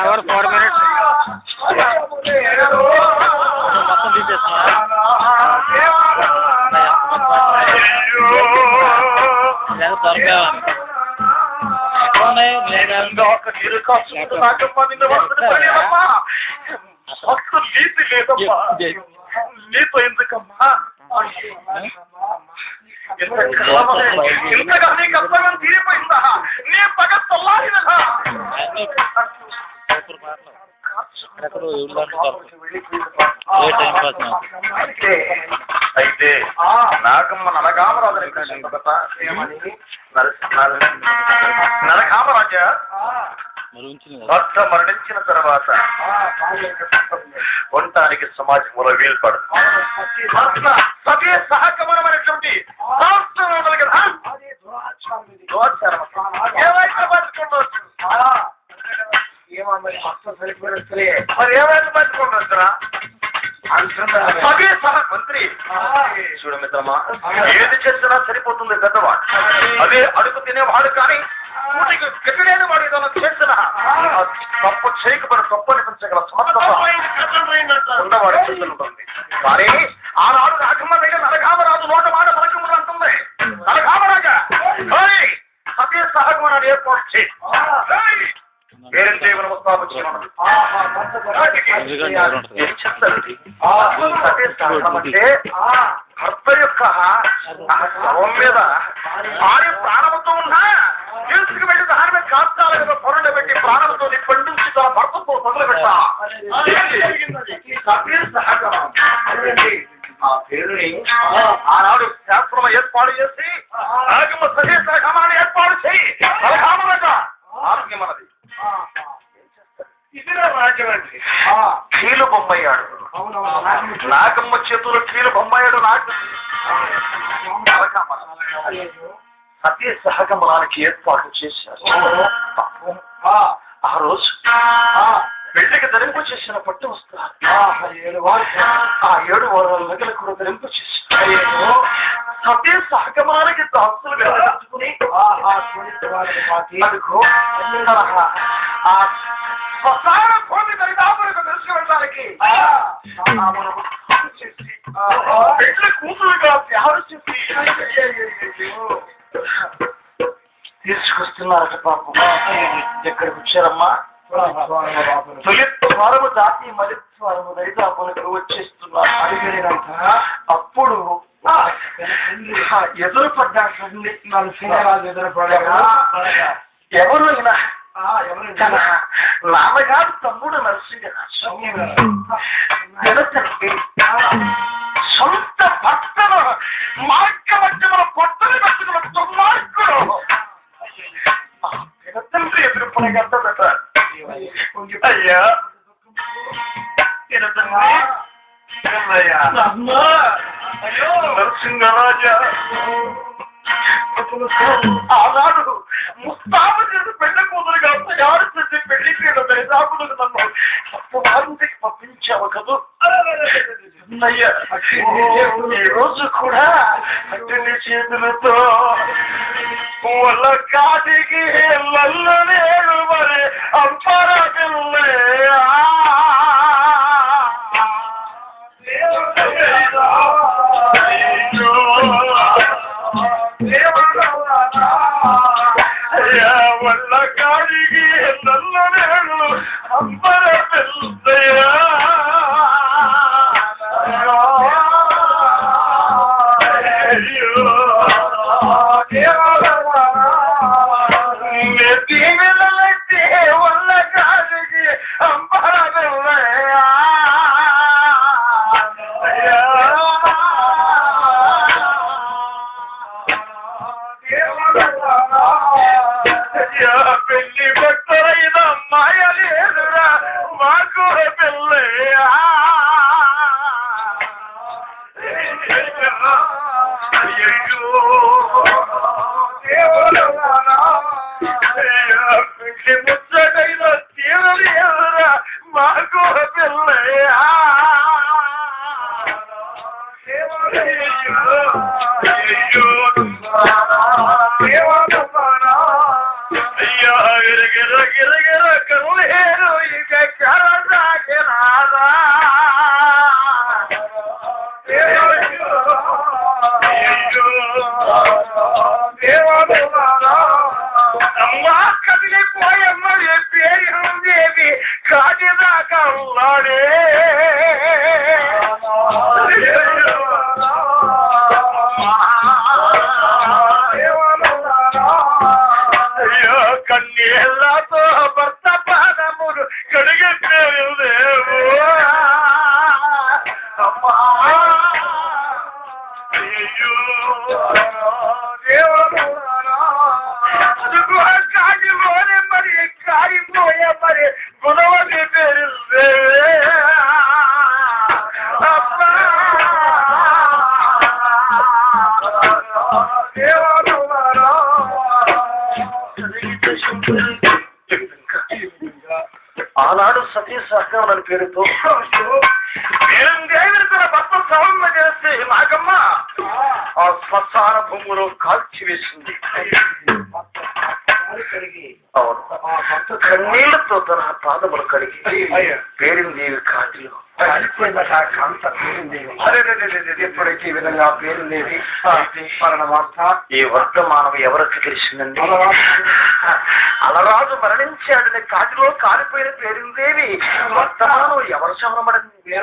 Hour 4 minutes మొత్తం తీసేస్తున్నా నీతో ఎందుకమ్మా ఇంతగా నీ కర్తవ్యం తీరిపోయిందా నీ పగ తల్లారినదా అయితే నాగమ్మ నరకామరాజు నరకామరాజా భర్త మరణించిన తర్వాత ఉండటానికి సమాజంలో వీలుపడదు సభ్య సహగమనమైనటువంటి కదా ఏమైతే పట్టుకుంటూ మరి ఏమైతే పట్టుకుంటూ వస్తున్నా సభ్య సహ మంత్రి చూడు మిత్రమా ఏది చేసినా సరిపోతుంది పెద్దవాడు అదే అడుగు తినేవాడు కానీ గట్టిలేని వాడు ఏదైనా చేసిన తప్పు చేయకపోతే తప్పు అనిపించగల సమర్థత ఉన్నవాడి చేతులు ఉంటుంది కానీ ఆనాడు రాఘమ్మ దగ్గర నరకామరాజు నోట మాట పలకములు అంటుంది నరకామరాజా సతీ సహగమనాన్ని ఏర్పాటు చేయి వేరే జీవన అంటే భర్త యొక్క శవం మీద భార్య ప్రాణంతో ఉన్నా తీసుకు వెళ్ళి దాని మీద కాస్తాల మీద పొరలు పెట్టి ప్రాణంతో పండించి తన భర్తతో మొదలు పెట్టా ఆ పేరుని ఆనాడు శాస్త్రం ఏర్పాటు చేసి ఆగమ సహే సహగమనాన్ని ఏర్పాటు చేయి ఆరోగ్యం మనది కీలు బొమ్మయ్యాడు నాగమ్మ చేతులు కీలు బొమ్మయ్యాడు సతీ సహగమనానికి ఏర్పాటు చేశారు ఆ రోజు పెళ్లికి ధరింపు చేసిన పట్టు వస్తారు 7 వారాల నగలు కూడా ధరింపు చేశారు సతీ సహగమనానికి దాసులు వెళ్ళుకుని శ్మశాన భూమి దరిదాపులకు తీసుకువెళ్ళడానికి పెళ్లి కూతురుగా తయారు చేసి తీసుకొస్తున్నారట పాపం ఎక్కడికి వచ్చారమ్మా తొలిత్వారము దాటి మలిత్వారము దరిదాపులకు వచ్చేస్తున్నారు అప్పుడు ఎదురు పడ్డాడు ఎవరైనా నాన్నగారు తమ్ముడు నరసింహ సొంత భర్తను మార్గమధ్యముల పొట్టలు కట్టుకున్న దుర్మార్గుడు తండ్రి ఎదురు పడగట్టదట అయ్యా నరసింహరాజా ఆనాడు ముస్తాబు చేసి పెళ్లి కూతురుగా తయారు చేసి పెళ్లి పీడ దరిదాపులకు నన్ను అప్పవారికి పంపించావు కదూ అయ్యా ఈ రోజు కూడా అట్టి చేతులతో వాళ్ళ కాటికి లల్లు నేను మరి అంపరా వల్ల కాడికి నల్ల నేను అంబర పిల్లయ్యా దీవెనలైతే వల్ల కాడికి అంబర పిల్లయ్యా పెళ్లి భక్తులైన మాయ లేదురా మాకు పిల్లయ్యా పెళ్లి ముచ్చటైన తీరలేదురా మాకు పిల్లయ్యా అయ్యా కరులేరు ఇక కరసాగిరాదా అమ్మా కదిలిపోయమ్మ పేరు దేవి కాజదాకా ఉన్నాడే కన్నీళ్లతో భర్త పాదములు కడిగేరు లేవు అమ్మా అయ్యో కాగిపోనే మరి కాగిపోయే మరి గుణవతి పేరు అమ్మా ఆనాడు సతీ సహకారం అని పేరుతో తన భర్త సవరణ చేస్తే నాగమ్మ ఆ శ్మశాన భూములో కాల్చివేసింది. కన్నీళ్లతో తన పాదములు కడిగి పేరుందేవి కాటిలో ఎప్పుడైతే ఈ విధంగా పేరుందేవి వార్త ఈ వర్తమానం ఎవరికి తెలిసిందండి? అలరాజు మరణించాడని కాటిలో కాలిపోయిన పేరుందేవి వర్తమానం ఎవరు శవనమడింది?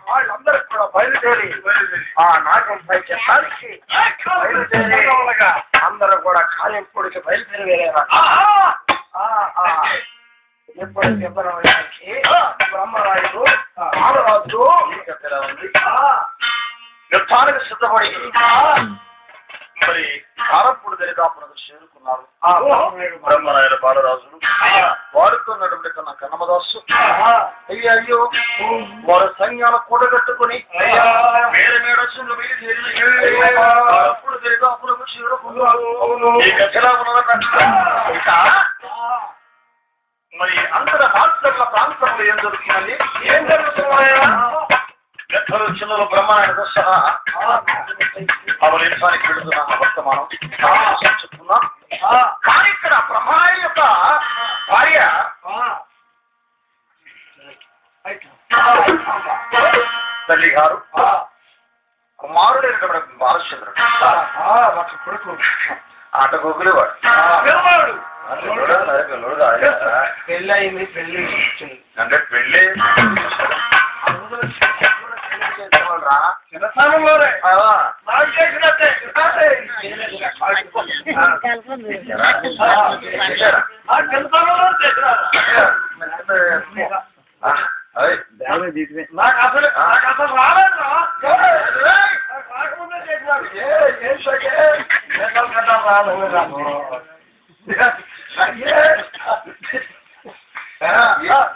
వాళ్ళందరూ కూడా బయలుదేరి ఆ నాగంపై చెప్పడానికి బయలుదేరి అందరూ కూడా కాళీంపుడికి బయలుదేరి వెళ్ళారు. ఎప్పుడైతే బ్రహ్మరాయుడు బాలరాజు ఉంది యుద్ధానికి సిద్ధపడి మరి కారంపూడి దరిదాపునకు చేరుకున్నారు. బ్రహ్మరాయుడు బాలరాజులు వాడుతున్నటువంటి కన్నా కన్నమదాసు అయ్యో వారి సైన్యాలు కూడగట్టుకుని వేరే మేడలు కారంపూడి దరిదాపునకు చేరుకున్నారు. మరి అంతర మాస్టర్ల ప్రాంతంలో ఏం జరుగుతుందండి? ఏం జరుగుతున్నాయా? పెద్దలు చిన్నలు బ్రహ్మనాయుడు సహా అవలేసానికి వెళుతున్న వర్తమానం చెప్తున్నాం. కానీ ఇక్కడ బ్రహ్మనాయుడు యొక్క భార్య తల్లి గారు కుమారుడైనటువంటి బాలచంద్రుడు కొడుకు ఆట గోగులేవాడు. పెళ్ళి అయింది. పెళ్ళి అంటే పెళ్ళి చిన్నస్థానంలోనే నాకు చేసినట్టే నాకు అసలు రాలేదురా. రాకముందే చేసినాడు.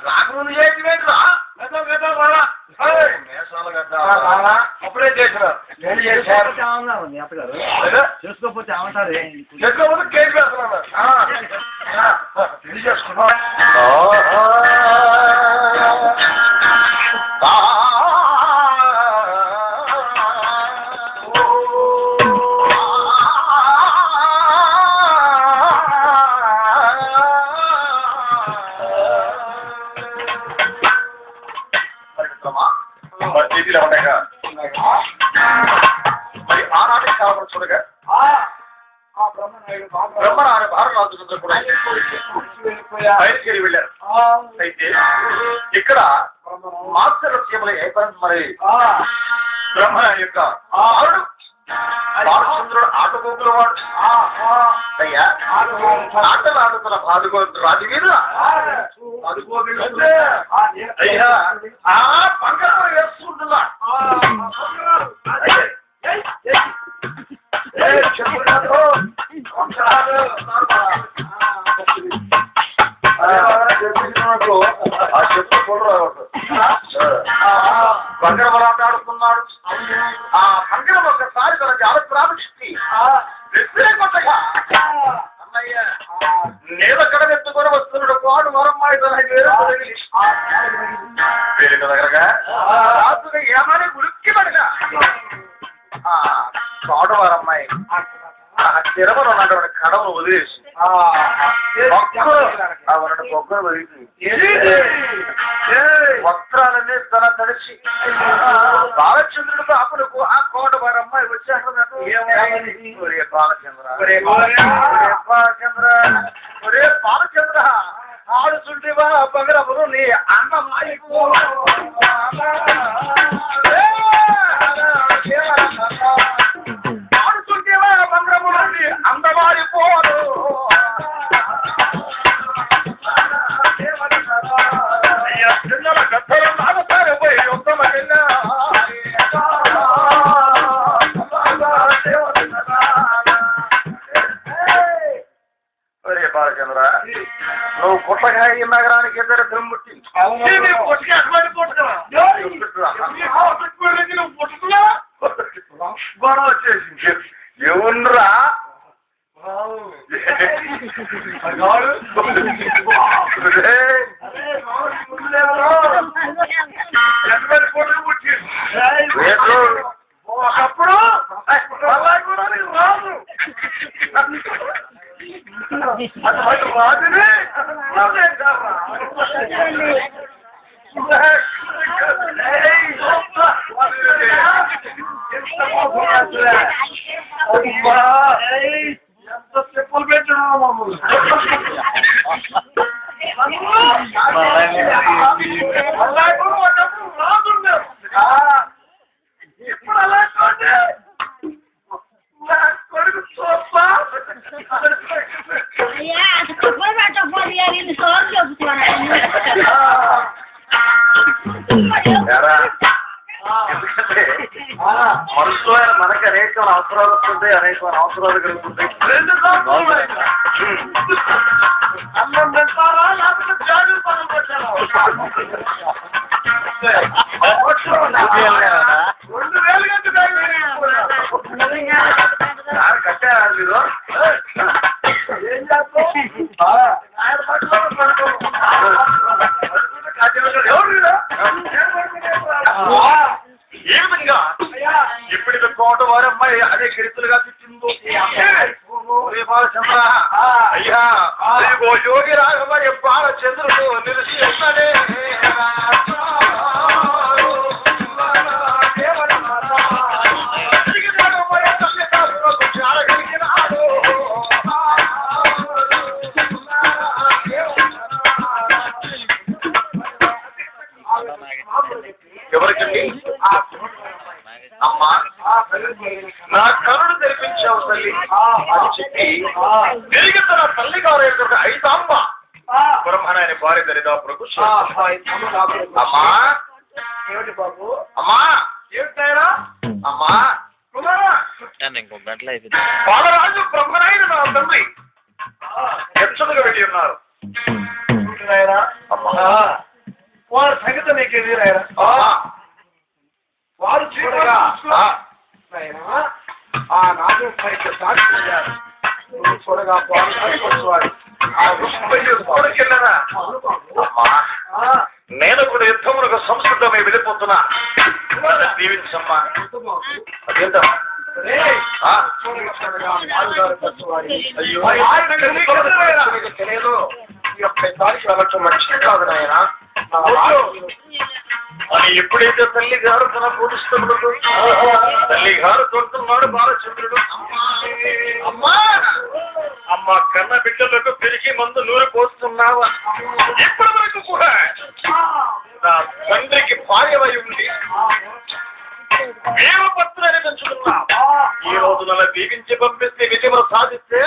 రాకముందు చేసినట్రా అప్పుడే చేసినారు. నేను చేశారు చేసుకోకపోతే ఏమంటారు? చేసుకోకపోతే కేసు వేస్తున్నారు. పెళ్లి చేసుకున్నాం. మరి ఆనాటి కాలం చూడగా బ్రహ్మనాయుడు భారతరాజు కూడా బయలుదేరి వెళ్ళారు. అయితే ఇక్కడ మాస్టర్ చీమల మరి బ్రహ్మనాయుడు యొక్క బాలచంద్రుడు ఆటగోపుల వాడు అయ్యా ఆటలు ఆడుతున్న రాజు మీద అయ్యా ఆ పండుగ వేసుకుంటున్నా చెప్పున్నాడు ఆ చెప్పు చూడరావద్దు. బంగారం ఆడుతున్నాడు. ఆ బంగారం ఒకసారి తన జాలప్రాదృష్టి కొత్తగా అన్నయ్య నేల కడవెత్తుకొని వస్తున్నాడు. పాడు వరమ్మాయి తన వేరే దగ్గరగా రాత్రి ఏమని గురికి పడగా పాడు వరమ్మాయి తిరమలు ఉన్నటువంటి కడవను వదిలేసి బొగ్గను వదిలి వస్త్రాలన్నీ తన తడిచి బాలచంద్రుడు పాపలకు ఆ కోట వారి అమ్మాయి వచ్చాడు. బాలచంద్ర ఆడుచుంటివా పగరములు నీ అన్నమాయికు ఆడుచుంటివా పగరములు నీ అందమారిపోదు. చిన్నల కథలు నాగసారి పోయి ఉత్తమకెళ్ళా బాలచంద్ర నువ్వు పుట్టగా ఈ నగరానికి ఇద్దరు దిమ్ముట్టి గొడవ వచ్చేసి ఎవరురా ఒకప్పుడు రాదు అటువంటి రాజుని ఎంత చెప్పులు పెట్టినా మమ్మల్ని ఇప్పుడు అలా కొడుకు చూస్తా మనసులో మనకి అనేక అవసరాలు వస్తుంటాయి, అనేక అవసరాలు కలుగుతుంటాయి. అన్నం పెట్టాలా లేకపోతే జాగ్రత్త పనులు పెట్టాలా? 2000 కట్టారా మీరు? ఏం చేస్తావు? ఏమనిగా ఇప్పటికి కోట వారమ్మాయి అదే గిరితులుగా తిట్టిందో బాలచంద్ర అయ్యా యోగి రాఘవయ్య బాలచంద్రుడు నిలిచి ఉన్నదే ఎవరికండి? అమ్మా నా కరుడు తెరిపించావు తల్లి అని చెప్పి తిరిగి తన తల్లి గారు ఐతాంబ బ్రహ్మణాయని భార్య దరిదాపులకు అమ్మా ఏమిటి బాబు? అమ్మా ఏమిటాయరా? అమ్మా బాలరాజు బ్రహ్మనాయుడు నా తండ్రి హెచ్చరికగా వెళ్ళి ఉన్నారు. వారి సంగతి నీకు ఎదురాయరా? వారు చూడగా ఆ నాగం పైకి సాగిపోయారు. చూడగా చూడకెళ్ళరా? నేను కూడా యుద్ధమునకు సంస్కృతమై వెళ్ళిపోతున్నా, దీవించమ్మా. అదేంటమ్మా? తెలియదు దానికి వెళ్ళటం మంచిది కాదు నాయన అని ఎప్పుడైతే తల్లి గారు తన పూజిస్తున్నప్పుడు తల్లి గారు తోడుతున్నాడు బాలచంద్రుడు. అమ్మా అమ్మ కన్న బిడ్డలకు పెరిగి మందు నూరు పోస్తున్నావా? ఇప్పటి వరకు కూడా నా తండ్రికి భార్యమై ఉంది వేమపత్రాన్ని పెంచుకున్నా. ఈ రోజు నన్ను దీవించి పంపిస్తే విజయములు సాధిస్తే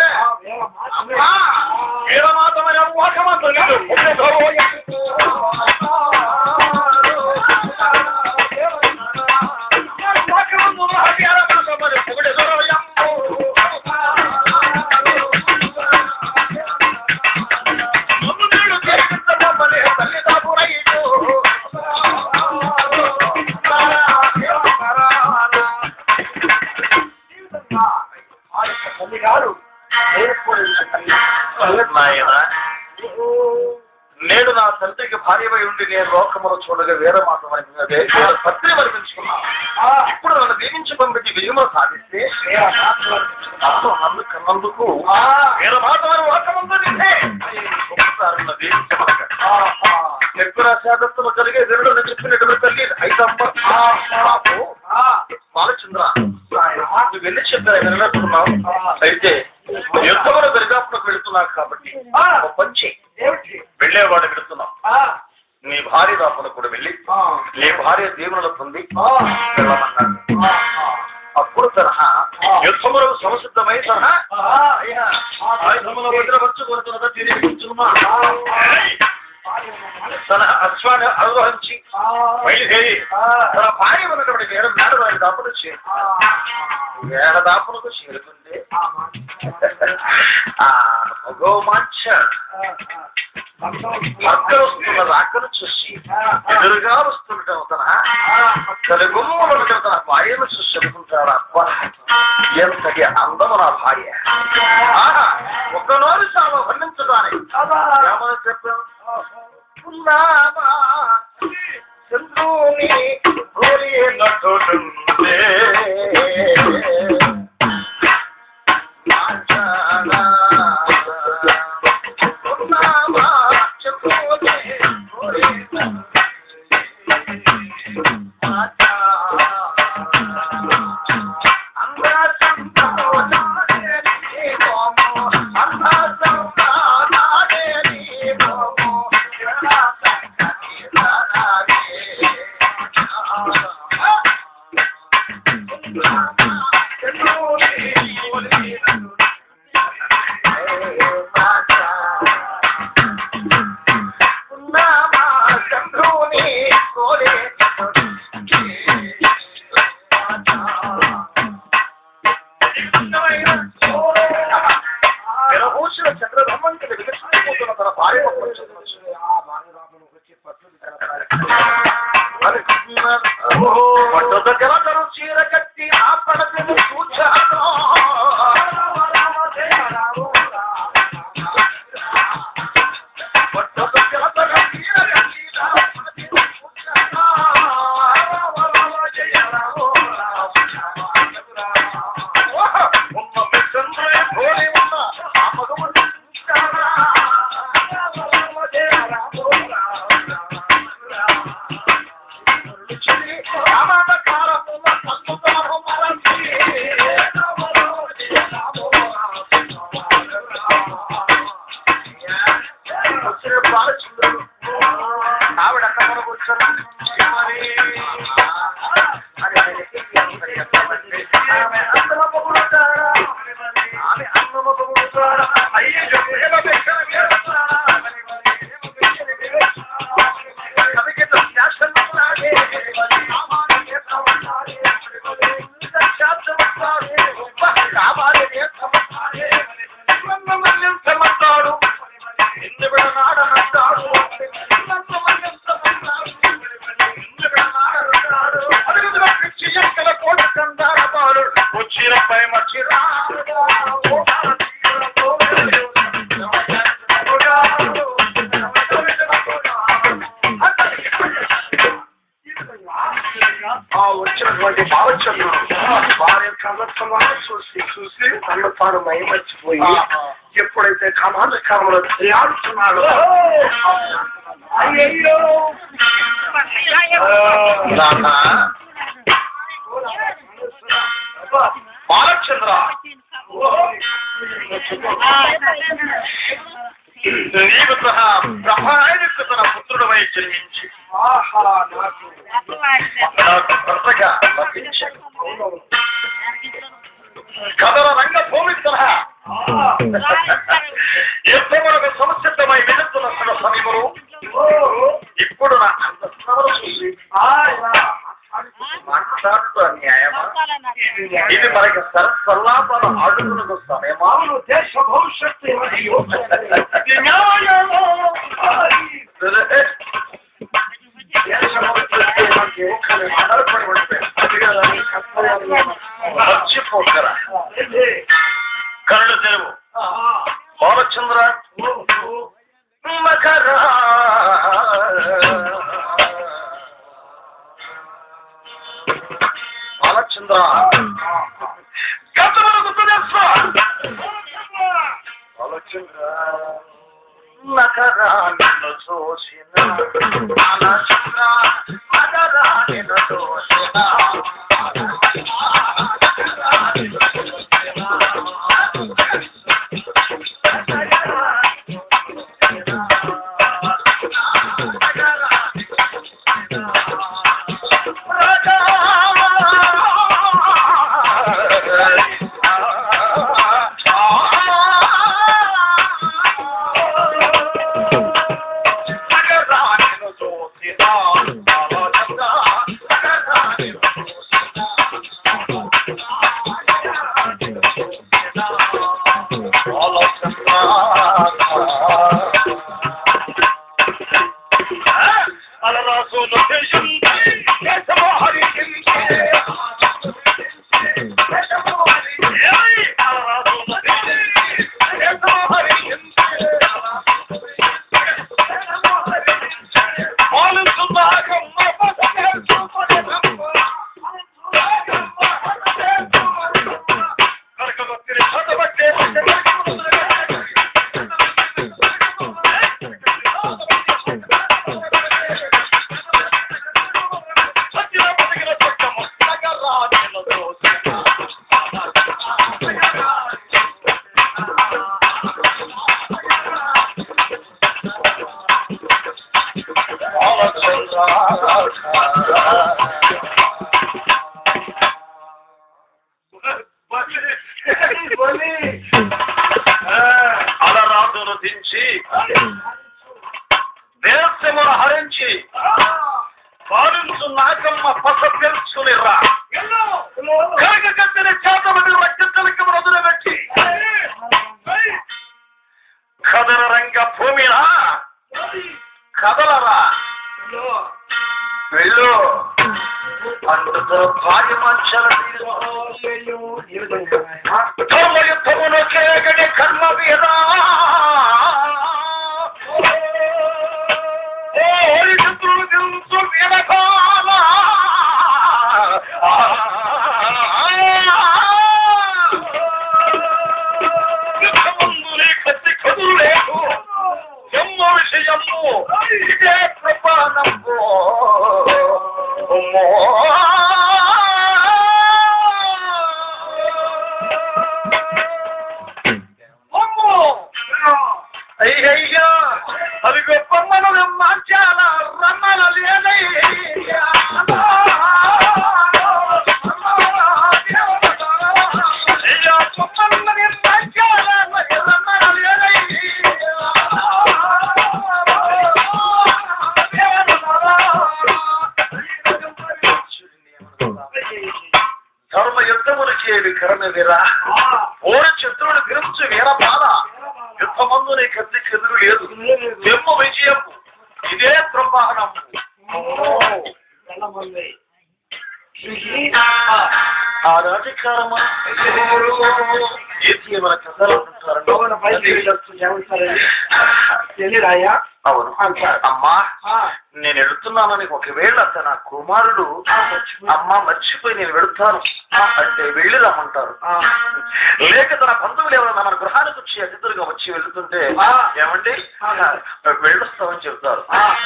వీరమాతమైన వాకమాత్రం నాయన నేడు నా తండ్రికి భార్యమై ఉండి నేను లోకమును చూడగా వేరే మాత్రమైనదే పత్రి వర్పించుకున్నాను. ఇప్పుడు నన్ను దీవించి పంపించి విజయము సాధిస్తే కన్నందుకు వేరే మాత్రమైన లోకముందు ఎక్కువ శాతత్వం కలిగే వీరుడు చెప్పినటువంటి తల్లి ఐదమ్మ బాలచంద్ర నువ్వు వెళ్ళి చెప్పారు వినట్టున్నావు. అయితే యుద్ధములు దరిదాపులకు వెళుతున్నావు కాబట్టి పంచి వెళ్ళేవాడు వెళుతున్నావు. నీ భార్య దాపును కూడా వెళ్ళి నీ భార్య దేవునుల పొంది వెళ్ళమన్నాడు. అప్పుడు తరహా యుద్ధములకు సంసిద్ధమై తరహా ఆయుధముల భద్రపరచు కొడుతున్నదా తిరిగిస్తున్నా తన అశ్వాన్ని అనుభవించి బయలుదేరి తన భార్య ఉన్నటువంటి మేడ దాపును వేడ దాపునకు చేరుకుంటే మక్కలు వస్తున్న రాకను చూసి ఎదురుగా వస్తుండటం తన గుమ్మలు తన భార్యను చూసి అనుకుంటాడు. అబ్బా ఎంతటి అందము నా భార్య, ఒకరోజు చాలా వర్ణించడానికి ఏమని చెప్పాను. చంద్రుని నటుడుందే వచ్చినటువంటి బాలచంద్రుడు వారి సందర్భంగా చూసి తన తాను మయమర్చిపోయి ఎప్పుడైతే కామాలు ఆడుతున్నాడో అయ్యో బాలచంద్ర నీవు సహా బ్రహ్మాయుడికి తన పుత్రుడమై జన్మించి నాకు భర్తగా లభించాడు. కథల రంగ భూమి సలహా ఎంతవరకు సంసిద్ధమై వెళుతున్న సమయంలో ఇప్పుడు నా అంతఃపురం చూసి మాట్లాడుతూ అన్యాయమా, ఇది మనకి సరసల్లాపాలు ఆడుతున్న సమయమా, దేశ భవిష్యత్తు మర్చిపోకరా. కరుణ తెలుగు బాలచంద్ర మకరా బాలచంద్ర గతమును గుర్తు చేస్తా బాలచంద్ర మకరా నిన్ను చూసిన బాలచంద్ర మకరా నిన్ను చూసిన అలరాజును దించి దేశమును హరించి పాలించు నాకమ్మ పస తెలుసులేరా కనుక కట్టిన చేతమని రక్తలకి వదిలిపెట్టి కదల రంగ భూమిరా కదలరా వెళ్ళు అందుతో భార్య మంచాల ధర్మయుద్ధమును చేయగడి కర్మ వీరా శత్రులు తెలుసు వీరకాల యుద్ధమందులే కత్తి కదులు లేదు ఎమ్మ విషయము ఇదే ప్రపానము అయ్యయ్యా అవి గొప్పమ్మను మార్చాల రమ్మల లేదయ్యా గొప్పమ్మని మార్చాల రమ్మల ధర్మ యుద్ధములు చేవి కరణ వీరా ఓరి శత్రువులు గురించి వీర బాధ యుద్ధమందునే కత్తి చెదురు లేదు ఎమ్మ విజయం ఇదే ప్రపాహనం ఆ రాజకారమా మన కథలు అవును అమ్మా నేను వెళుతున్నానని ఒకవేళ తన కుమారుడు అమ్మ మర్చిపోయి నేను వెళుతాను అంటే వెళ్ళి రమ్మంటారు లేక తన బంధువులు ఎవరన్నా మన గృహానికి వచ్చి అతిథులుగా వచ్చి వెళుతుంటే ఏమండి వెళ్ళొస్తామని చెబుతారు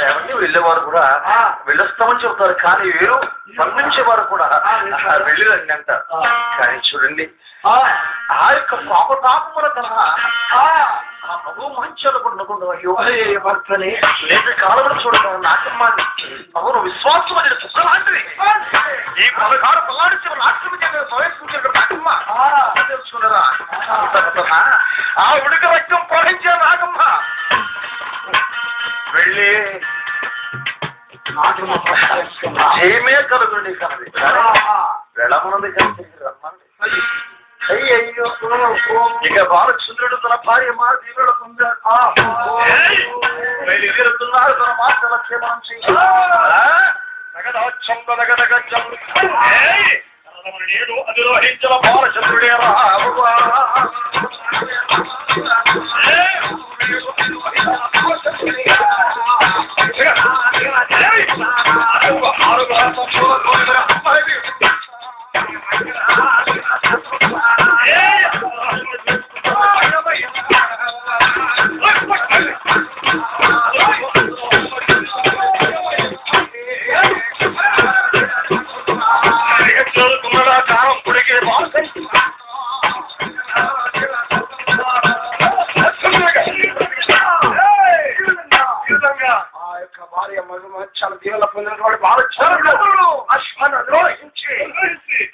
ఏమండి వెళ్ళేవారు కూడా వెళ్ళొస్తామని చెబుతారు కానీ వీరు పంపించేవారు కూడా వెళ్ళి రండి అంటారు కానీ చూడండి ఆ యొక్క పాపతాపముల తరహా ఆ మగు మంచాలు కొనుక్కుంటూ అయ్యో భర్తని లేక కాలంలో చూడటం నాకమ్మాన్ని అవును విశ్వాసం అనేది కుక్క లాంటిది ఈ 16 పల్లాడి చివరి నాట్యం ప్రవేశించాడు నాకమ్మ తెలుసుకున్నారా ఆ ఉడిక రక్తం పోయించే నాకమ్మ వెళ్ళి ఏమే కలుగుండి కనది వెళ్ళమన్నది కలిసి రమ్మండి అయ్యో ఇక బాలచంద్రుడు తన భార్య మాధీవుడు పొందాడు తన మాటల క్షేమం నేను అధిరోహించిన బాలచంద్రుడే లక్షల దీవెనలు పొందినటువంటి బాలచంద్రుడు అశ్వాన్ని అధిరోహించి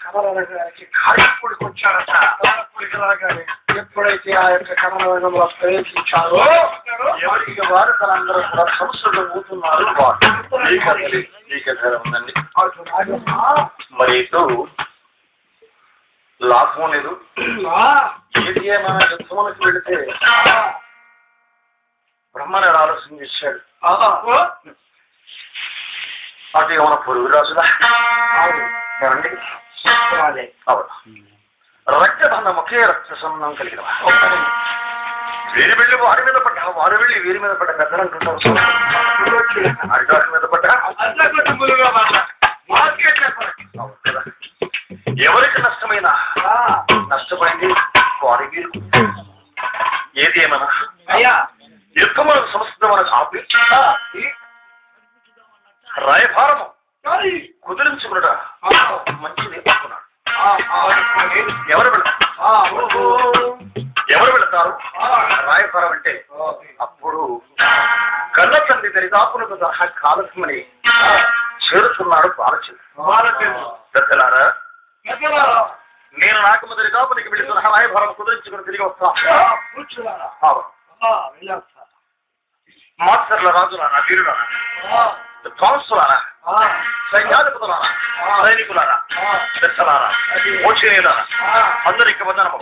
కమలనగరానికి కాళీపూడికి వచ్చారట. కాళీపూడికి రాగానే ఎప్పుడైతే ఆ యొక్క కమలనగరంలో ప్రవేశించారో ఎవరికి వారు తనందరూ కూడా సంస్థలు ఊతున్నారు. ఉందండి మరి ఇటు లాభం లేదు. ఏది ఏమైనా యుద్ధములకు వెళితే బ్రహ్మను ఆలోచన చేశాడు. అటు ఏమైనా పొరుగు రాజులా ఏమండి రక్తబంధం ఒకే రక్త సంబంధం కలిగిన వీరి వెళ్ళి వారి మీద పడ్డా, వారు వెళ్ళి వీరి మీద పడ్డ పెద్దలు అంటుంటారు. అడ్డాల మీద పడ్డా ఎవరికి నష్టమైనా నష్టమైంది వారి వీరు. ఏది ఏమన్నా యుద్ధముల సంస్థ మనకు ఆపి రాయభారము కుదిరించుకున్నట మంచిది అనుకున్నాడు. ఎవరు వెళతారు రాయభారం అంటే అప్పుడు కళ్ళ తండ్రి దరిదాపులకు సహా కాలస్మని చేరుతున్నాడు బాలచంద్రుడు. పెద్దలారా నేను నాకు మొదటి కాపునికి వెళుతున్న రాయభారం కుదిరించుకుని తిరిగి వస్తాను. మాస్టర్ల రాజులారా, వీరులారా, ధ్వంసులారా, సైన్యాధిపతులారా, సైనికులారా, పెద్దలారా, మోచేయులారా, అందరికి వందనము.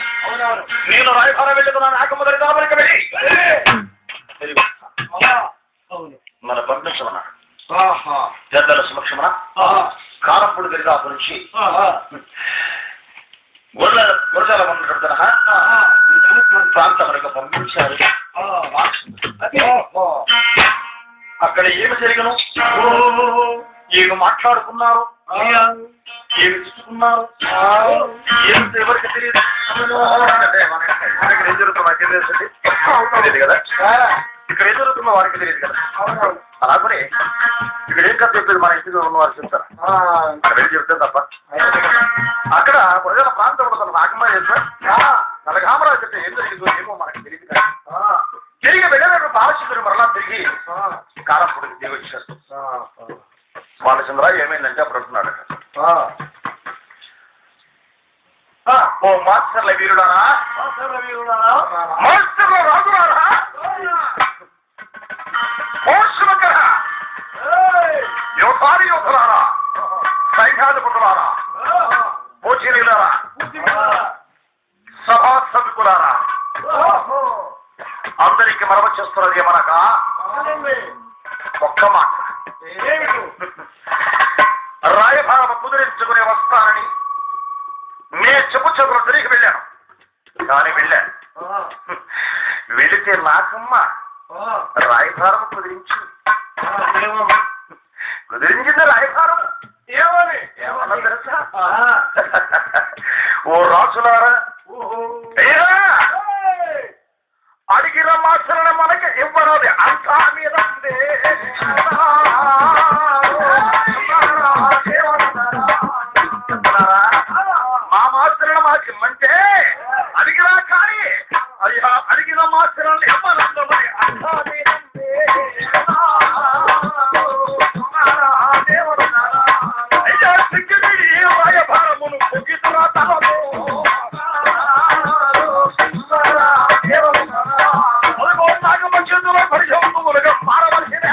నేను రాయభారం వెళ్తున్నాను. నాకు మొదటి కాపునికి వెళ్ళి తిరిగి వస్తాను. మన పంపించమన్నాడు. పెద్దల సమక్షమన కారంపూడి దరిదాపు నుంచి గురజాల ఉన్నటువంటి ప్రాంతం పంపించారు. అక్కడ ఏమి జరిగను, ఏమి మాట్లాడుకున్నారు, ఏమి చూసుకున్నారు, ఏమి ఎవరికి తెలియదు. మనకి ఏం జరుగుతుందో తెలియదు కదా, ఇక్కడ ఏం జరుగుతుందో వారికి తెలియదు కదా. అలాగనే ఇక్కడ ఏం కథ చెప్పేది మన ఇంటిలో ఉన్న వారు చెప్తారు. అక్కడ వెళ్ళి చెప్తే తప్ప అక్కడ ప్రజల ప్రాంతంలో నాగమ్మ చేస్తారు. నలగామరాజు చెప్తే ఏం జరిగిందో ఏమో మనకి తెలియదు కదా. తిరిగి వెళ్ళినప్పుడు బాలచంద్రుడు మరలా తిరిగి కారంపూడికి దిగి వచ్చారు. బాలచంద్ర ఏమైందంటే అప్పుడు అంటున్నాడు, ఓ మాస్టర్ల వీరుడారా, మాస్టర్ల రాజులారా, యోధారి యోధులారా, సైన్యాధిపతులారా, భోజనీయులారా, సభా సభికులారా, అందరికి మనవ చేస్తున్నది మనక ఒక్క మాట. రాయభారం కుదిరించుకుని వస్తానని నే చెప్పుచెప్పుడు తిరిగి వెళ్ళాను. కానీ వెళ్ళాను, వెళితే నాకమ్మ రాయభారం కుదిరించింది. రాయభారం ఏమన్నా తెలుసా? ఓ రాజులారా, అడిగిన మాత్రం మనకి ఇవ్వరాది అంతా మీద మా మాత్రం మాకు ఇమ్మంటే అడిగినా కానీ అయ్యా అడిగిన మాత్రం ఇవ్వరండి అంతా మీద అయ్యా సిగ్గుడి రాయభారమును పొగితున్నా తనలో నాగమంచులో పరిశోధములుగా మారవలసినే.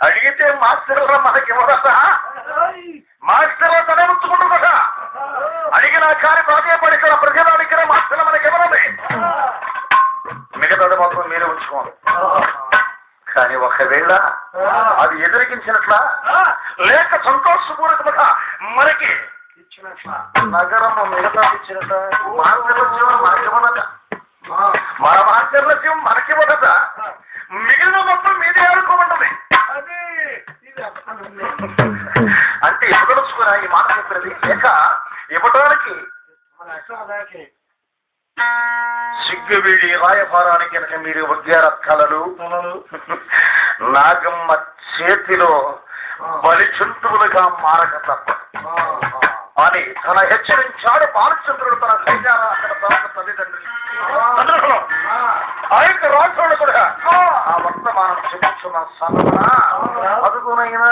అడిగితే మాస్టర్ల మనకివ్వరట, మాస్టర్ల తల ఉంచుకుంటుందట. అడిగినా కానీ ప్రాధాన్యపడిన ప్రజలు అడిగిన మాస్టర్ల మనకివ్వరది, మిగతాది మాత్రం మీరే ఉంచుకోండి. కానీ ఒకవేళ అది ఎదురికించినట్ల లేక సంతోషపూర్వకముగా మనకి ఇచ్చినట్ల నగరము మిగతా ఇచ్చినట్ట మాస్టర్ల జీవనం మనకివ్వదట, మన మాస్టర్ల జీవం మనకివ్వదట, మిగిలిన మొత్తం మీదే ఆడుకోమంటుంది. అంటే ఇవ్వదలుచుకున్నా ఈ మాట చెప్పినది లేక ఇవ్వడానికి సిగ్గువీడి రాయభారానికి కనుక మీరు వగ్గారక్కలలు నాగమ్మ చేతిలో బలి చుంటువులుగా మారక తప్ప. అని తన హెచ్చరించాడు బాలచంద్రుడు తన సైన్యాల అక్కడ తన తల్లిదండ్రులు ఆ యొక్క రాష్ట్రంలో కూడా ఆ వర్తమానం చెప్పుతున్న సమన అదుగునైనా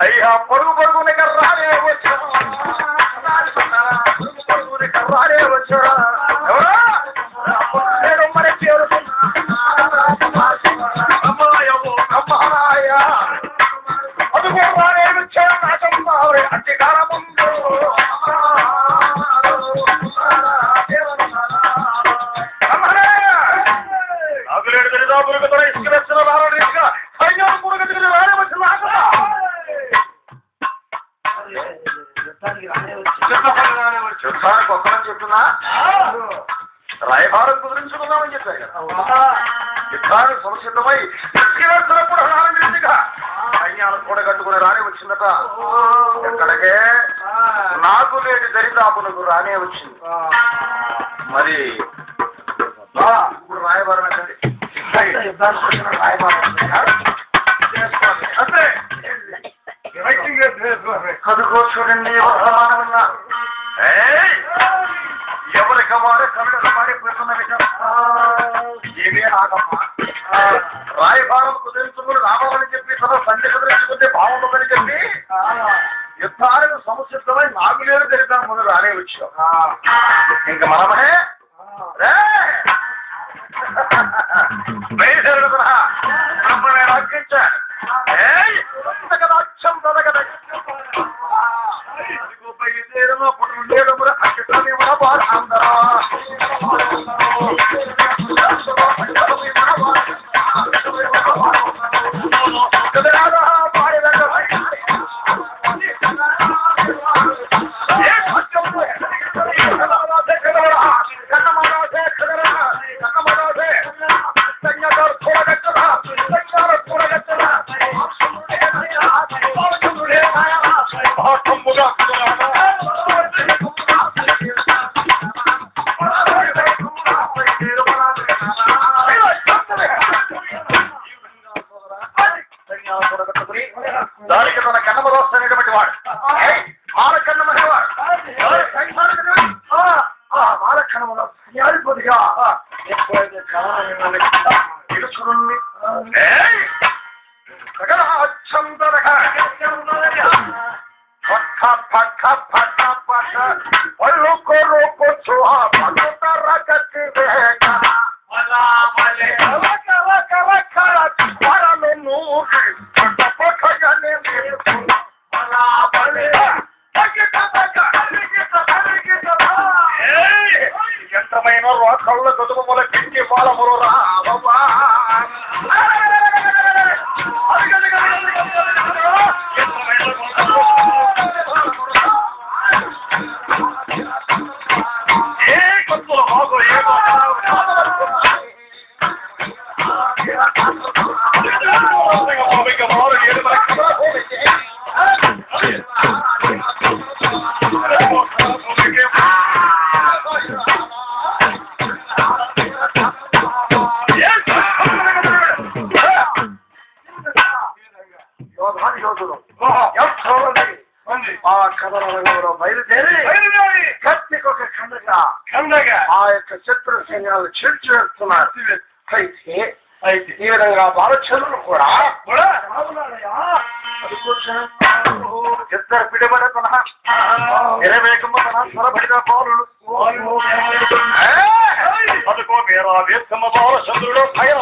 అయ్యా పరుగు పరుగుని రాలే వచ్చాడు పరుగుని రాలే వచ్చాడా ఎవరా మరి అదుగు రాలే వచ్చాడు నాశం అధికారముందు నాగులేడు తెలియదా పురుగుతో ఇసుకలెచ్చిన రావడానికి సైన్యం పురుగు రాలే వచ్చిన యుద్ధానికి ఒక్కరని చెప్తున్నా రాయభారం కుదిరించుకుందామని చెప్పారు కదా యుద్ధానికి సంసిద్ధమై ఇసుకలెచ్చినప్పుడు రావడానికి సైన్యాలు కూడగట్టుకుని రానే వచ్చిందట ఎక్కడికే నాగులేడి దరిదాపులకు రానే వచ్చింది మరి ఇప్పుడు రాయబారం అంటే కదుకో చూడండి వర్తమానమన్నా ఎవరికి వారు కనుక మారిపోతున్నవి ఏమీ రాదమ్మా రాయబారం కుదిరించుకుని రావాలని చెప్పి తన సంధి కుదిరించుకుంటే బాగుంటుందని చెప్పి యుద్ధానికి సంసిద్ధమై నాగులేడు తెలిద్దాం ముందు రానే వచ్చాం ఇంకా మనమే దానికి తన కన్నమదోస్తనేటువంటి వాడు మాలకన్నమనేవాడు మాలకన్నమదిగా తెలుసుకుని ఎంతమైన రోకళ్ళ గదువు మొల కింకి పాలములు రావా ఏ కొత్తుల మాకు ఏ ఆ కథలో బయలుదేరి కత్తికొక ఖండగా ఆ యొక్క శత్రు సైన్యాలు చేర్చివేస్తున్నారు. అయితే ఈ విధంగా బాలచంద్రులు కూడా ఇద్దరు పిడిబడే తన ఇరవేకము తన స్వరబడిన పౌరులు అదుకో మీరు వేస్తమ్మ బాలచంద్రుడు భయం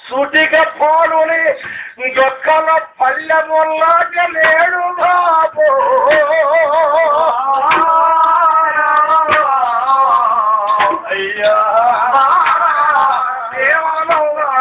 సూటిగా పోలుని జొక్కల పల్లెముల్లాగా లేడు బాబు అయ్యా దేవాలయ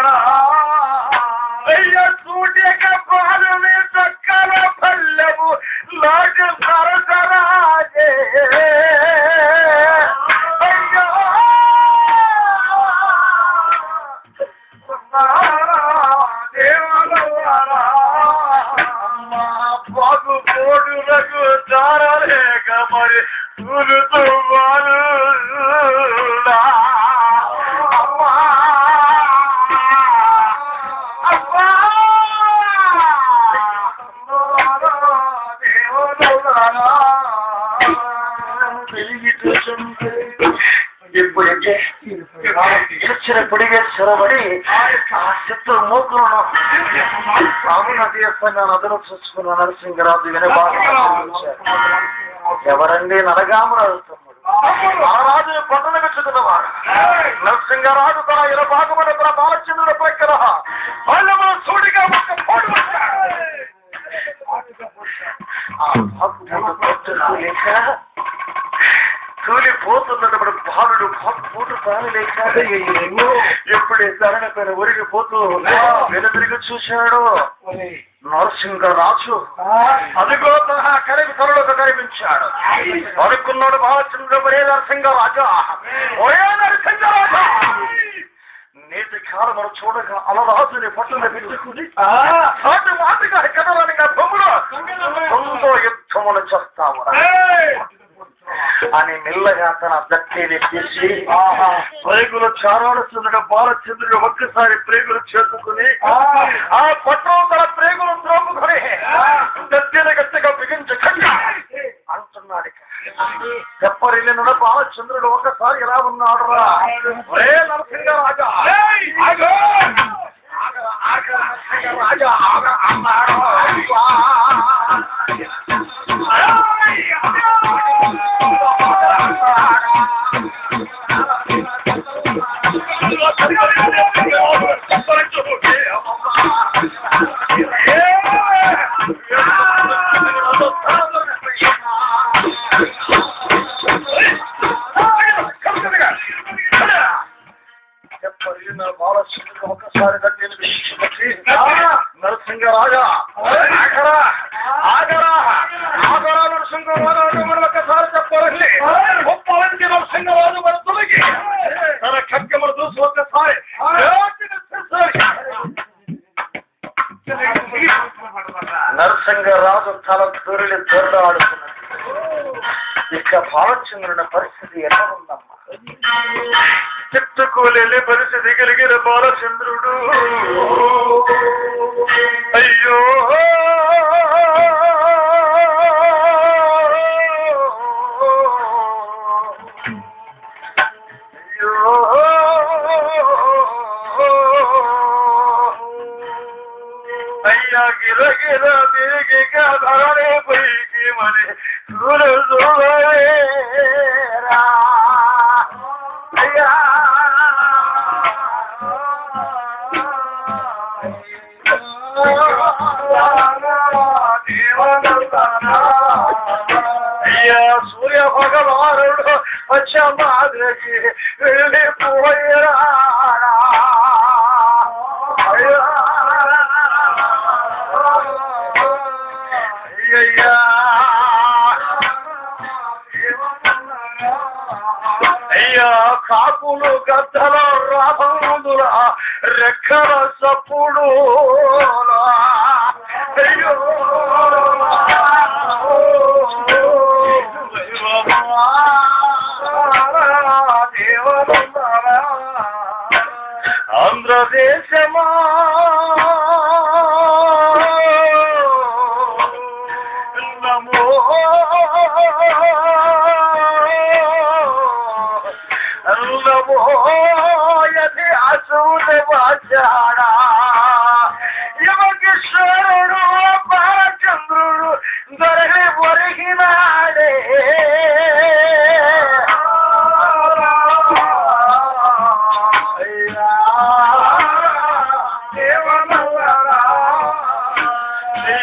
ఇప్పుడైతే చచ్చినప్పుడిగా చొరబడి ఆ శత్రు మూకులను సాగున తీస్తున్న నదులు చూసుకున్న నరసింహరాజు ఎవరండి నరగామరాజు తమ్ముడు మహారాజుని పట్టణ పెట్టుకున్నవాడు నరసింహరాజు తన ఇలా బాగుపడి తన బాలచంద్రుడు ప్రక్కన వాళ్ళ సూటిగా తూలిపోతున్నప్పుడు బాలుడు పూట తాగలేక ఎప్పుడే ధరణ పైన ఒరిగిపోతూ వెనుదిరిగి చూశాడు నరసింహరాజు అదిగో తన కరికి తనలోకి కనిపించాడు అనుకున్నాడు బాలచంద్రుడు నరసింహరాజా ఓయే నరసింహరాజా నేటి కాలం మనం చూడగా అలరాజుని పట్టున పెట్టుకుని సాటి మాటగా కదలనిగా బొమ్మలో యుద్ధములు చేస్తాము అని మెల్లగా తన దట్టిని తీసి ప్రేగులు చారాడుతున్న బాలచంద్రుడు ఒక్కసారి ప్రేగులు చేసుకుని ఆ పట్టణం తన ప్రేగులు త్రోపుకొని దట్టిని గట్టిగా బిగించి అంటున్నాడు. చెప్పరిల్లిన బాలచంద్రుడు ఒకసారి ఎలా ఉన్నాడు రా నరసింహరాజా రాజా అన్నాడు. ఒకసారి నరసింహరాజా ఆగరా ఆగరా ఆగరా నరసింహరాజు మనం ఒకసారి చెప్పాలండి గొప్పవంటి నరసింహరాజు మన తొలగి తన ఖడ్గమును చూసి ఒక్కసారి నరసింహరాజు తల దొరిని దొరలాడుతున్నాడు. ఇక బాలచంద్రుని పరిస్థితి ఎలా ఉందమ్మా? చెట్టుకోలేని పరిస్థితి కలిగిన బాలచంద్రుడు అయ్యో అయ్యా గిరగిర తిరిగి ధరనే పైకి మరి చూడరా అయ్యా అయ్యా సూర్య భగవానుడు వచ్చి వెళ్ళిపోయరా అయ్యా అయ్యా కాపులు గద్దల రాబందుల రెక్కల సప్పుడు అయ్యో ఆంధ్రదేశమా నమో నమోయతి అసూది వాచాడా యువకిషోరుడు బాలచంద్రుడు దొరలి ఒరిగినాడే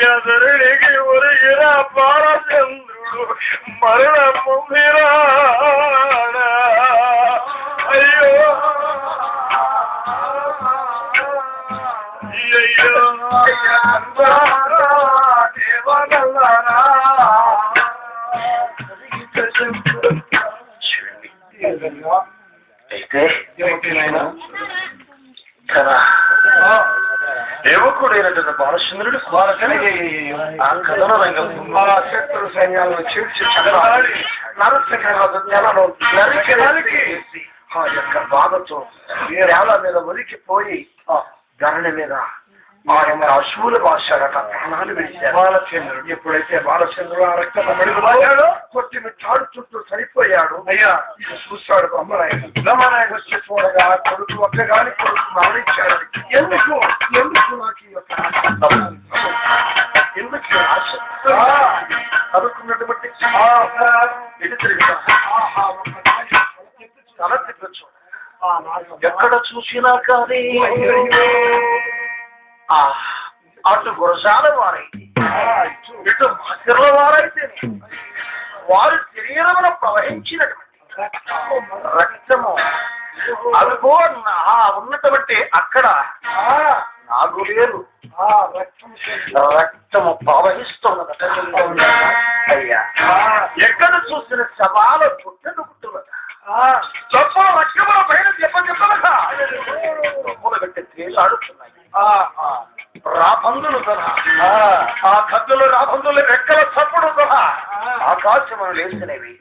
ఎదురుడికి ఒరిగిన బాలచంద్రుడు మరణ పొందిరాడా అయ్యో అయితే యువకుడైనటువంటి బాలచంద్రుడు ఆ కథన రంగం శత్రు సైన్యాలను చీల్చి చదవాలి నరసింహరాజు తెలను నరికి ఆ యొక్క బాధతో నేల మీద మురికిపోయి ధరణి మీద ఆ యొక్క అశువుల భాషాడట ప్రాణాలు విడిచారు. బాలచంద్రుడు ఎప్పుడైతే బాలచంద్రుడు ఆ రక్తమడిపోయాడో కొట్టి మిట్టాడుతుంటూ సరిపోయాడు. అయ్యా ఇది చూశాడు బ్రహ్మనాయుడు వచ్చి చూడగా కొడుకు ఒక్కగాని కొడుకు మరణించాడు. ఎందుకు నాకు ఈ యొక్క ఎందుకు ఆశ అనుకున్నటువంటి తల తిప్పచ్చు ఎక్కడ చూసినా కానీ అటు గురజాల వారైతే ఇటు మాస్టర్ల వారైతే వారి శరీరంలో ప్రవహించినటువంటి రక్తము అదిగో ఉన్నటువంటి అక్కడ 4 వేలు రక్తము ప్రవహిస్తున్నదట. అయ్యా ఎక్కడ చూసిన శవాల పుట్టను పుట్టున్నద చొప్పుల రక్తముల పైన చెప్పగా చొప్పుల పెట్టి తేలాడుతున్నాయి. రాబందులు కదా ఆ కద్దులు రాబందులు రెక్కల చప్పుడు కదా ఆకాశమును లేచినవి.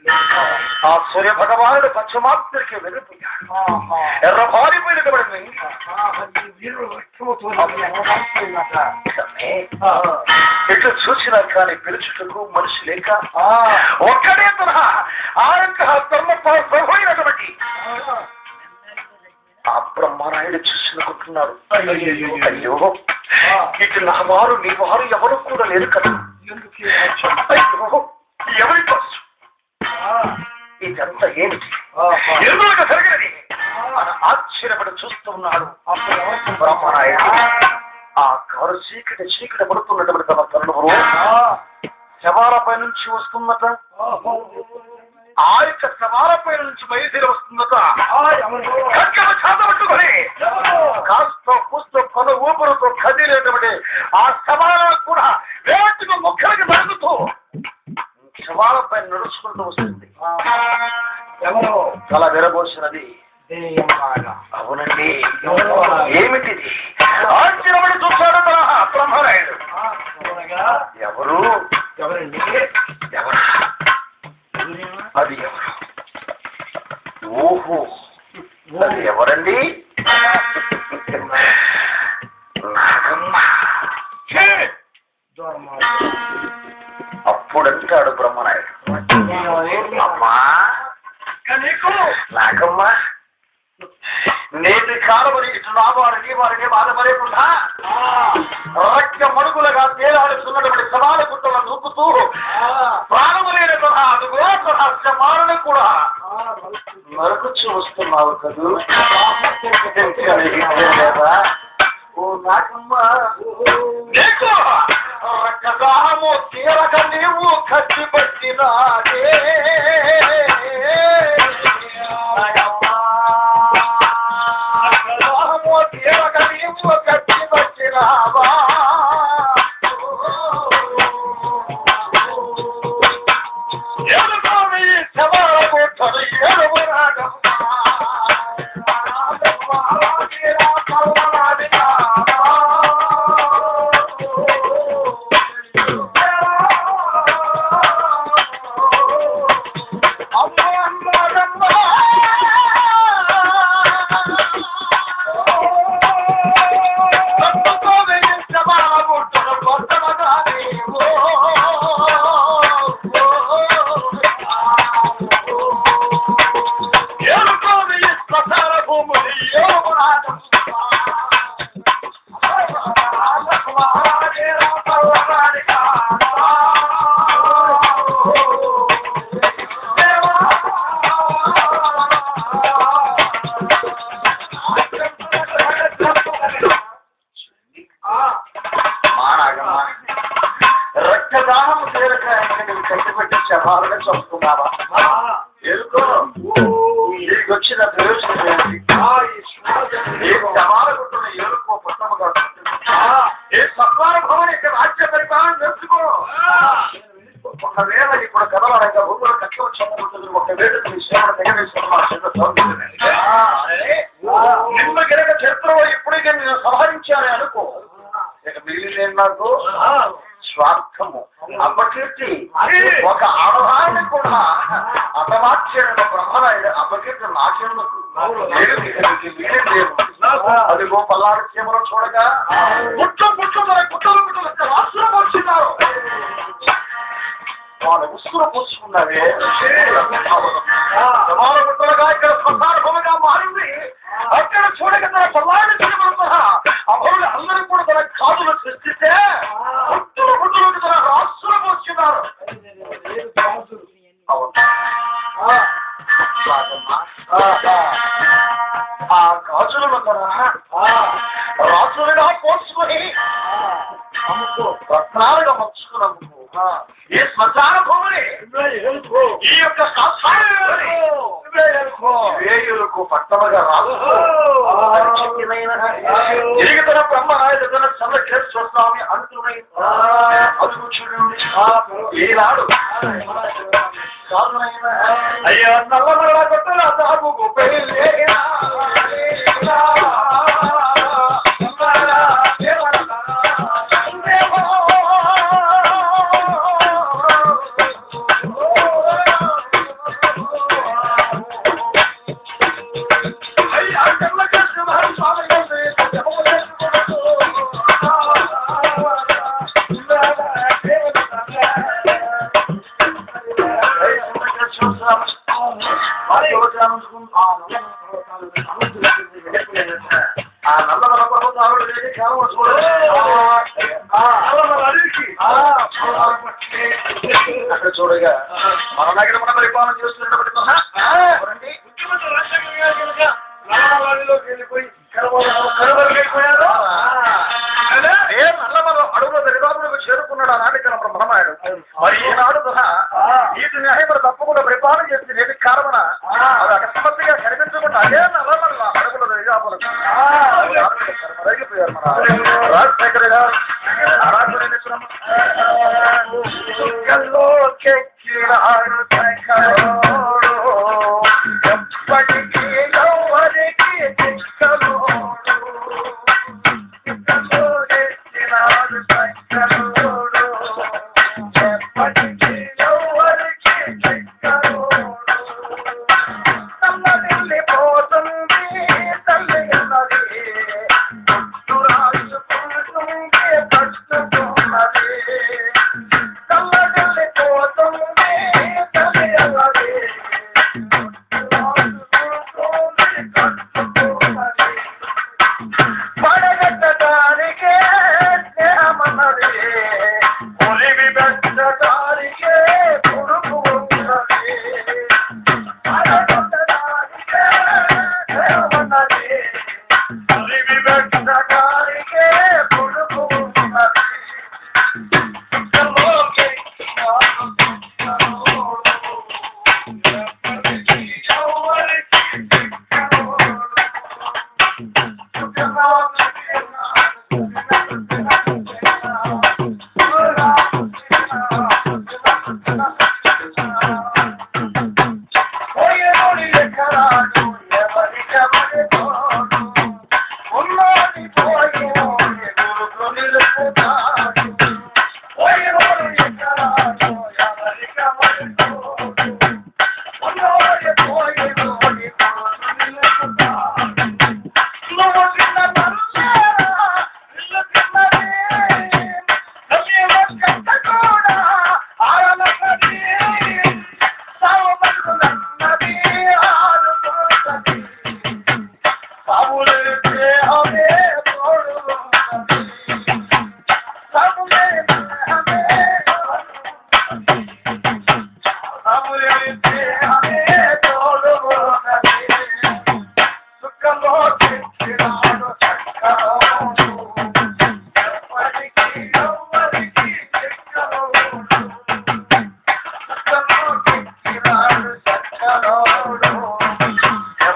ఆ సూర్య భగవానుడు పశ్చిమాత్రికి వెళ్ళిపోయాడు. ఎర్రబారిపోయిన ఎట్లు చూసినా కానీ పిలుచుటకు మనిషి లేక ఒక్కడే తరహా ఆ యొక్క అయినటువంటి ఆ బ్రహ్మనాయుడు చూసుకుంటున్నాడు. అయ్యో ఇటు నా వారు నీ వారు ఎవరు కూడా లేరు కదా. అయ్యో ఎవరి కోసం ఇదంతా ఏమిటి ఎందుకు జరిగినది అని ఆశ్చర్యపడి చూస్తున్నాడు బ్రహ్మనాయుడు. ఆ కారు చీకటి పడుతున్నటువంటి తన తరుణములు శవాలపై నుంచి వస్తున్నట. ఆ యొక్క శవాలపై నుంచి బయలుదేరి వస్తుందట. పట్టుకొని కాస్తో కూస్తో కొన ఊపిరితో కదిలేటువంటి ఆ శవాలను కూడా వేటుగా మొక్కలకి తగ్గుతూ శవాలపై నడుచుకుంటూ వస్తుంది. ఎవరో తల విరబోసినది. అవునండి ఏమిటిది ఆశ్చర్యపడి చూశాడు బ్రహ్మనాయుడు. ఎవరు ఎవరండి ఎవరు అది ఎవరు? ఓహో అది ఎవరండి? నాగమ్మ. అప్పుడంటాడు బ్రహ్మనాయుడు, అమ్మా నాగమ్మ నేటి కాలమని ఇటు నావారిని వారిని బాధపడేకుండా రక్త మడుగులుగా తేలాడుతున్నటువంటి సవాల గుట్టలను నూపుతూ ప్రాణము లేని తన అదుగో తన శవాలను కూడా మరొకచ్చు వస్తున్నావు కదూ లేదా? ఓ నాగమ్మ నీకు రక్తదాము తీరక నీవు కట్టిపట్టినాడే కట్టి వచ్చినావా ఎదుర్కొని సవాల కొట్టడు ఎరువు రక్తదానం తీరకాయని కట్టిపెట్టి శవాలను చంపుతున్నావా? ఎందుకో నీకు వచ్చిన ప్రయోజనం ఏంటి? ఏ శవాల గుట్టున్న ఏలుకో పుట్టముగా ఏ సత్వాల భవన్ ఇక్కడ రాజ్య పరిపాలన తెలుసుకో. ఒకవేళ ఇప్పుడు కదలడంగా భూములు కట్టి వచ్చి ఒకవేళ నీ సేవలు తెగవేసుకున్న నిన్ను గిరక చరిత్రలో ఇప్పుడే నేను సంహరించానే అనుకో. నేను నాకు స్వార్థము అపకీర్తి ఒక ఆడవారిని కూడా అపవాచ్యమైన బ్రహ్మరాయుడు అపకీర్తి నాకెందుకు అదిగో పల్లాడు చీమలో చూడగా గుట్టలు రాష్ట్రం వచ్చినారు వాళ్ళ ఉసురు పూసుకున్నవే సమాన గుట్టలుగా ఇక్కడ సందర్భంగా మారింది. అక్కడ చూడగా తన పల్లాడు చీమలు సహా అభరులు అందరూ కూడా తన కాదులు సృష్టిస్తే గుట్టలు తన రాష్ట్రం వచ్చినారు. ఆ గాజులను తన రాజులుగా పోసుకొని రత్నాలుగా మర్చుకున్నాము. ఈ శ్మశాన భూమిని ఈ యొక్క వేయులకు పట్టమగా రాదు తిరిగితన బ్రహ్మరాయుధన చంద్రకేశ్వర స్వామి అంటున్నాయి. అదుగు చూడండి ఈనాడు అయ్యా నల్లమల్ల కొట్టల సాగు ఆ నల్లమల పర్వతాలు అక్కడ చూడగా మన దగ్గర మన పరిపాలన చేస్తున్నటువంటి ముఖ్యమంత్రి రాష్ట్రంలోకి వెళ్ళిపోయి కడవరిపోయారు. నల్లమల అడుగులో దరిదాపులకు చేరుకున్నాడు ఆనాటి కన బ్రహ్మరాయుడు. మరి ఈనాడు సహా నీటి న్యాయం తప్పకుండా పరిపాలన చేసి నేటికి కారణమన అది అకస్మాత్తుగా కనిపించకుండా అదే నల్లమల్ల అడుగుల దరిదాపులకు మరగిపోయారు. మన రాజశేఖర గారు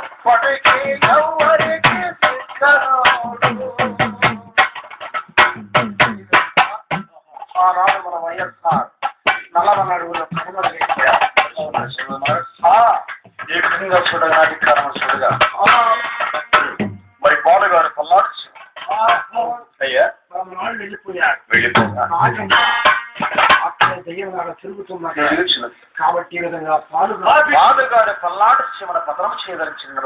ఎప్పటికీ ఎవరికి మరి పాలగారు పల్లాడు అయ్యా వెళ్ళిపోయాడు. అక్కడ దయ్యంగా తిరుగుతున్నాడు కాబట్టి ఈ విధంగా పాలుగాడు పల్లాడు శివన పతనం చేయదలిచిన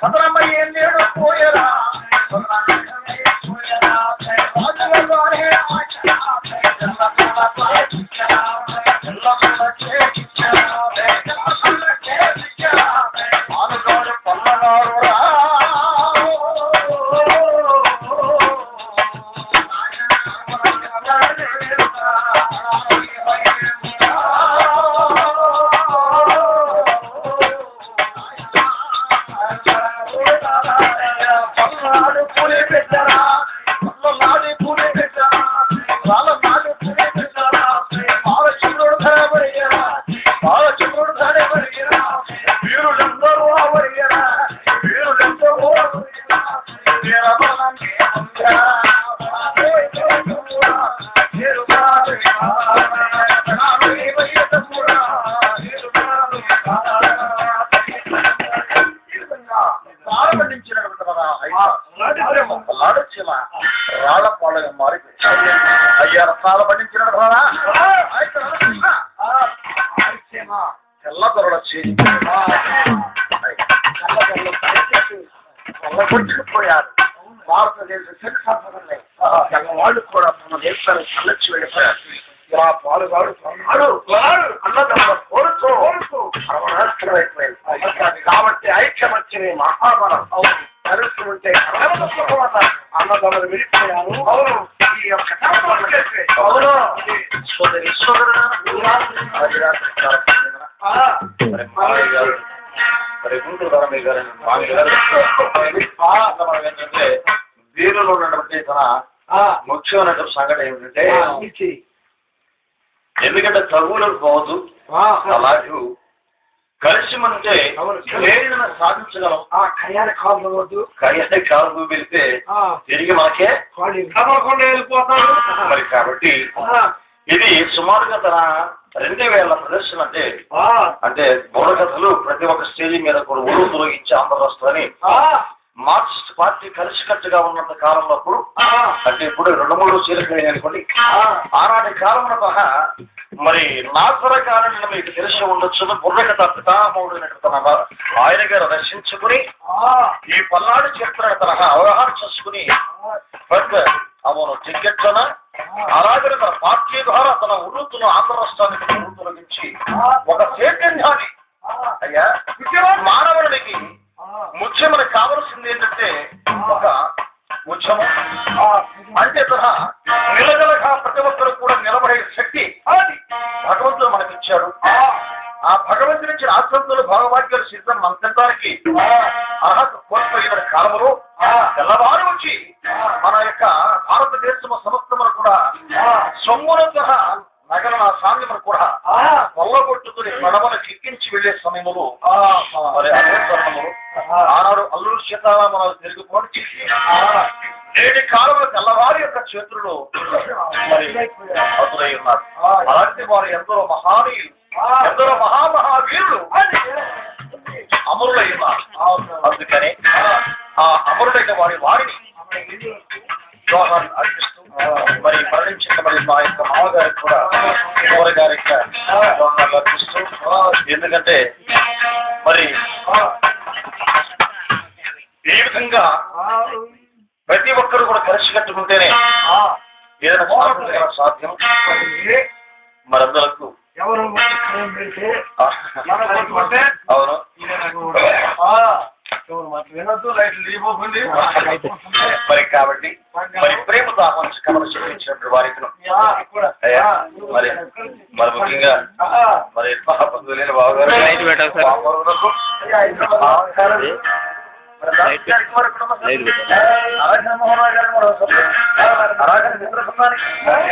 పతనమయ్యే నేడు పోయరా రాళ్ల పాలుగా మారిపోయి అయ్యా రసాలు పండించిన తెల్ల దొరలు వచ్చి కొట్టుకుపోయారు. భారతదేశ శిక్షాపదల్ని వాళ్ళు కూడా తమ దేశాన్ని కలచి వెళ్ళిపోయారు. ఇలా పాలుగాడు అన్నదమ్ముల కోరుతూ అయిపోయింది. కాబట్టి ఐక్యమత్యమే మహాబలం. కలిసి ఉంటే అన్నదమ్ములు విడిపోయారు. అవును ఈ యొక్క మరి గుంటూరు ధరమయ్య గారు ఏంటంటే వీరులో ఉన్నటువంటి తన ముఖ్యమైనటువంటి సంఘటన ఏమిటంటే ఎందుకంటే చదువులకు పోవద్దు అలాగే కలిసి ఉంటే ఏదైనా సాధించగలం. కయ్యాలి కాలు వెళ్తే తిరిగి మనకే వెళ్ళిపోతాడు. మరి కాబట్టి ఇది సుమారుగా తన 2000 ప్రదర్శన అంటే బుర్రకథలు ప్రతి ఒక్క స్టేజీ మీద కూడా ఊరు తొలగించి ఆంధ్రరాష్ట్రాన్ని మార్క్సిస్ట్ పార్టీ కలిసికట్టుగా ఉన్నంత కాలంలో అంటే ఇప్పుడు 2-3 చీరకయ్యాయి అనుకోండి. ఆనాటి కాలంలో సహా మరి నాసర కాలంలో మీకు తెలిసి ఉండొచ్చు బుర్రకథ పితామహుడైనటువంటి ఆయన గారు రక్షించుకుని ఈ పల్నాడు చరిత్ర తరహా అవగాహన చేసుకుని అవును టికెట్లన అలాగే తన పార్టీ ద్వారా తన వృత్తును ఆంధ్ర రాష్ట్రానికి తొలగించి ఒక చైతన్యాన్ని అయ్యా మానవుడికి ముఖ్యమని కావలసింది ఏంటంటే ఒక ఉద్యమం అంటే తరహా నిలగలగా ప్రతి ఒక్కరు కూడా నిలబడే శక్తి అది భగవంతుడు మనకిచ్చాడు. ఆ భగవంతుని ఇచ్చిన ఆశ్రమంలో భాగవాక్యాలు సిద్ధం మంత్రానికి అర్హత కోల్పోయిన కాలంలో తెల్లవారు వచ్చి మన యొక్క భారతదేశం సమస్తమును కూడా సొమ్మునంత నగర సామ్యమును కూడా కొల్లగొట్టుకుని పడవను కిక్కించి వెళ్లే సమయంలో మరి అదే సమయంలో ఆనాడు అల్లూరు సీతారామరాజు తిరిగిపోయి నేటి కాలంలో తెల్లవారి యొక్క చేతుల్లో మరి అదురై ఉన్నారు. అలాంటి వారు ఎందరో మహానీయులు ఎందరో మహామహావీరులు అమరులై ఉన్నారు. అందుకని ఆ అమరులైన వారిని జోహార్ అర్పిస్తూ మరి మరణించబడి మా యొక్క మామగారికి కూడా చివరి గారికి జోహార్లు అర్పిస్తూ ఎందుకంటే మరి ఈ విధంగా ప్రతి ఒక్కరు కూడా కలిసి కట్టుకుంటేనే ఏదైనా సాధ్యం. మరందరకు ఎవరు అవును వినొద్దు లైట్ లీపోతుంది. మరి కాబట్టి మరి ప్రేమతో ఆహ్వానించి కమలు చెల్లించినప్పుడు వారికి మరి మరి ముఖ్యంగా మరి లేని బావగారు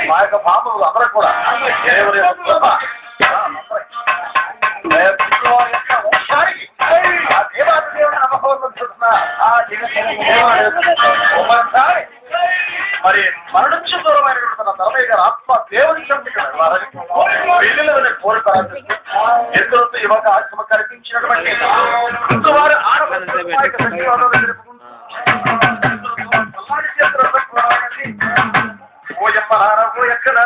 మా యొక్క పాపలు అందరూ కూడా మరి మరణించ దూరమైనటువంటి ధర్మయ్య గారు ఆత్మ దేవుడు పెళ్లిలోనే కోరుతారు ఎందరితో ఇవాళ ఆశ్రమ కల్పించినటువంటి వారు ఓ ఎక్కడ